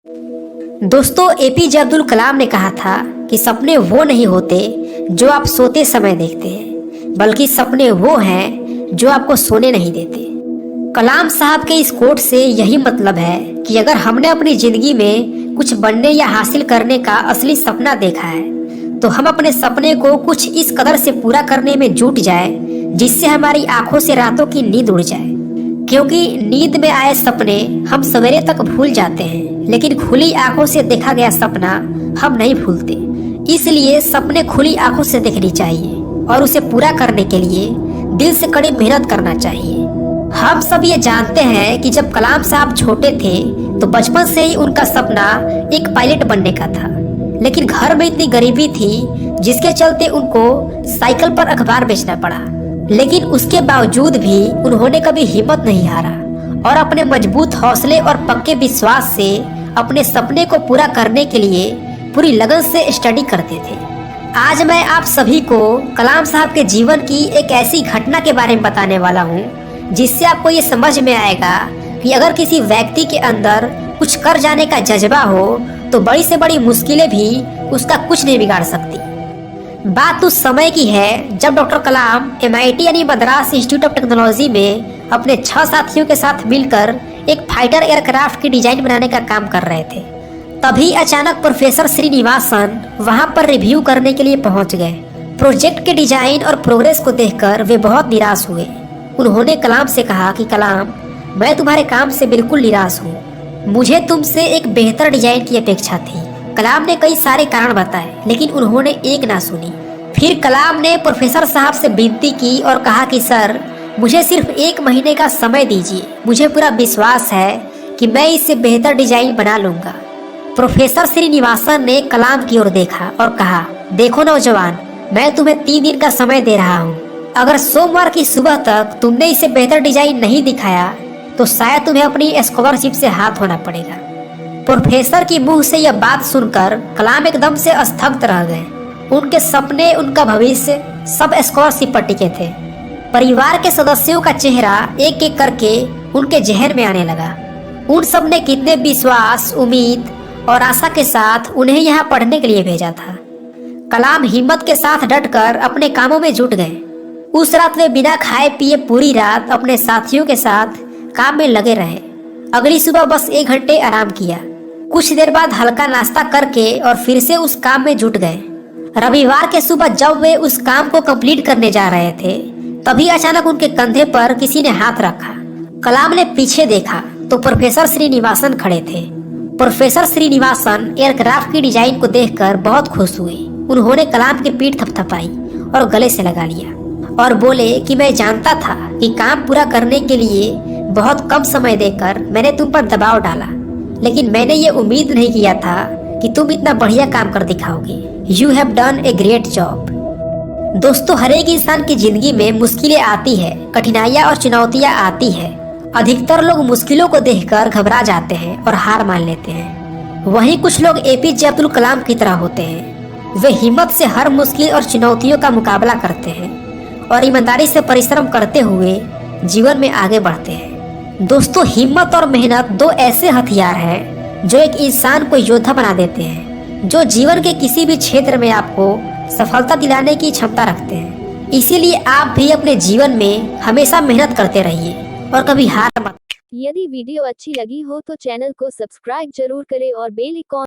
दोस्तों, एपीजे अब्दुल कलाम ने कहा था कि सपने वो नहीं होते जो आप सोते समय देखते हैं, बल्कि सपने वो हैं जो आपको सोने नहीं देते। कलाम साहब के इस कोट से यही मतलब है कि अगर हमने अपनी जिंदगी में कुछ बनने या हासिल करने का असली सपना देखा है तो हम अपने सपने को कुछ इस कदर से पूरा करने में जुट जाए जिससे हमारी आंखों से रातों की नींद उड़ जाए। क्योंकि नींद में आए सपने हम सवेरे तक भूल जाते हैं, लेकिन खुली आंखों से देखा गया सपना हम नहीं भूलते। इसलिए सपने खुली आंखों से देखनी चाहिए और उसे पूरा करने के लिए दिल से कड़ी मेहनत करना चाहिए। हम सब ये जानते हैं कि जब कलाम साहब छोटे थे तो बचपन से ही उनका सपना एक पायलट बनने का था, लेकिन घर में इतनी गरीबी थी जिसके चलते उनको साइकिल पर अखबार बेचना पड़ा। लेकिन उसके बावजूद भी उन्होंने कभी हिम्मत नहीं हारा और अपने मजबूत हौसले और पक्के विश्वास से अपने सपने को पूरा करने के लिए पूरी लगन से स्टडी करते थे। आज मैं आप सभी को कलाम साहब के जीवन की एक ऐसी घटना के बारे में बताने वाला हूँ जिससे आपको ये समझ में आएगा कि अगर किसी व्यक्ति के अंदर कुछ कर जाने का जज्बा हो तो बड़ी से बड़ी मुश्किलें भी उसका कुछ नहीं बिगाड़ सकती। बात उस समय की है जब डॉक्टर कलाम MIT यानी मद्रास इंस्टीट्यूट ऑफ टेक्नोलॉजी में अपने 6 साथियों के साथ मिलकर एक फाइटर एयरक्राफ्ट की डिजाइन बनाने का काम कर रहे थे। तभी अचानक प्रोफेसर श्रीनिवासन वहां पर रिव्यू करने के लिए पहुंच गए। प्रोजेक्ट के डिजाइन और प्रोग्रेस को देखकर वे बहुत निराश हुए। उन्होंने कलाम से कहा कि कलाम, मैं तुम्हारे काम से बिल्कुल निराश हूँ, मुझे तुमसे एक बेहतर डिजाइन की अपेक्षा थी। कलाम ने कई सारे कारण बताए, लेकिन उन्होंने एक ना सुनी। फिर कलाम ने प्रोफेसर साहब से विनती की और कहा कि सर, मुझे सिर्फ 1 महीने का समय दीजिए, मुझे पूरा विश्वास है कि मैं इससे बेहतर डिजाइन बना लूंगा। प्रोफेसर श्रीनिवासन ने कलाम की ओर देखा और कहा, देखो नौजवान, मैं तुम्हें 3 दिन का समय दे रहा हूँ। अगर सोमवार की सुबह तक तुमने इसे बेहतर डिजाइन नहीं दिखाया तो शायद तुम्हें अपनी स्कॉलरशिप से हाथ धोना पड़ेगा। प्रोफेसर की मुंह से यह बात सुनकर कलाम एकदम से स्तब्ध रह गए। उनके सपने, उनका भविष्य सब स्कॉलरशिप पर टिके थे। परिवार के सदस्यों का चेहरा एक एक करके उनके जहन में आने लगा। उन सब ने कितने विश्वास, उम्मीद और आशा के साथ उन्हें यहाँ पढ़ने के लिए भेजा था। कलाम हिम्मत के साथ डटकर अपने कामों में जुट गए। उस रात वे बिना खाए पिए पूरी रात अपने साथियों के साथ काम में लगे रहे। अगली सुबह बस 1 घंटे आराम किया। कुछ देर बाद हल्का नाश्ता करके और फिर से उस काम में जुट गए। रविवार के सुबह जब वे उस काम को कंप्लीट करने जा रहे थे तभी अचानक उनके कंधे पर किसी ने हाथ रखा। कलाम ने पीछे देखा तो प्रोफेसर श्रीनिवासन खड़े थे। प्रोफेसर श्रीनिवासन एयरक्राफ्ट की डिजाइन को देखकर बहुत खुश हुए। उन्होंने कलाम की पीठ थपथपाई और गले से लगा लिया और बोले कि मैं जानता था कि काम पूरा करने के लिए बहुत कम समय देकर मैंने तुम पर दबाव डाला, लेकिन मैंने ये उम्मीद नहीं किया था कि तुम इतना बढ़िया काम कर दिखाओगे। You have done a great job. दोस्तों, हर एक इंसान की जिंदगी में मुश्किलें आती है, कठिनाइयाँ और चुनौतियाँ आती है। अधिकतर लोग मुश्किलों को देखकर घबरा जाते हैं और हार मान लेते हैं। वहीं कुछ लोग APJ अब्दुल कलाम की तरह होते हैं। वे हिम्मत से हर मुश्किल और चुनौतियों का मुकाबला करते हैं और ईमानदारी से परिश्रम करते हुए जीवन में आगे बढ़ते हैं। दोस्तों, हिम्मत और मेहनत 2 ऐसे हथियार हैं जो एक इंसान को योद्धा बना देते हैं, जो जीवन के किसी भी क्षेत्र में आपको सफलता दिलाने की क्षमता रखते हैं। इसीलिए आप भी अपने जीवन में हमेशा मेहनत करते रहिए और कभी हार मत। यदि वीडियो अच्छी लगी हो तो चैनल को सब्सक्राइब जरूर करें और बेल आइकॉन